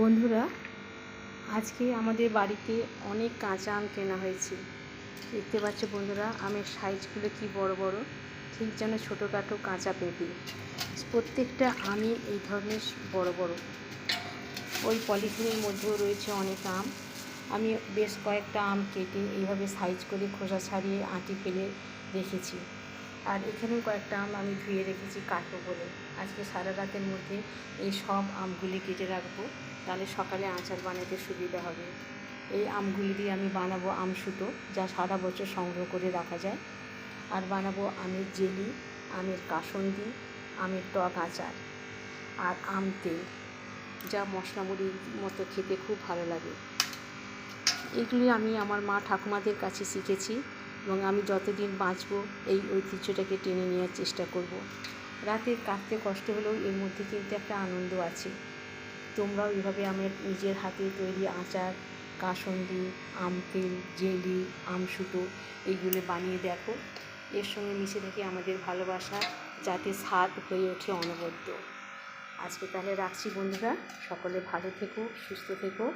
বন্ধুরা, আজকে আমাদের বাড়িতে অনেক কাঁচা আম কেনা হয়েছে। দেখতে পাচ্ছ বন্ধুরা, আমের সাইজগুলো কি বড় বড়, ঠিক যেন ছোটোখাটো কাঁচা পেঁপে। প্রত্যেকটা আমই এই ধরনের বড় বড়। ওই পলিথিনের মধ্যেও রয়েছে অনেক আম। আমি বেশ কয়েকটা আম কেটে এইভাবে সাইজ করে খোসা ছাড়িয়ে আঁটি ফেলে রেখেছি। আর এখানেও কয়েকটা আম আমি ধুয়ে রেখেছি কাটবো বলে। আজকে সারা রাতের মধ্যে এই সব আমগুলি কেটে রাখবো, তাহলে সকালে আচার বানাতে সুবিধা হবে। এই আমগুলি দিয়ে আমি বানাবো আমসুতো, যা সারা বছর সংগ্রহ করে রাখা যায়। আর বানাবো আমের জেলি, আমের কাসুন্দি, আমের টক আচার আর আম তেল, যা মশলা মুড়ির মতো খেতে খুব ভালো লাগে। এগুলি আমি আমার মা ঠাকুমাদের কাছে শিখেছি এবং আমি যতদিন বাঁচব এই ঐতিহ্যটাকে টেনে নেওয়ার চেষ্টা করব। রাতে কাটতে কষ্ট হলেও এর মধ্যে কিন্তু একটা আনন্দ আছে। তোমরাও এভাবে আমার নিজের হাতে তৈরি আচার, কাসুন্দি, আম তেল, জেলি, আমসুতো এইগুলো বানিয়ে দেখো। এর সঙ্গে মিশে থাকে আমাদের ভালোবাসা, যাতে স্বাদ হয়ে ওঠে অনবদ্য। আজকে তাহলে রাখছি বন্ধুরা, সকলে ভালো থেকো, সুস্থ থেকো।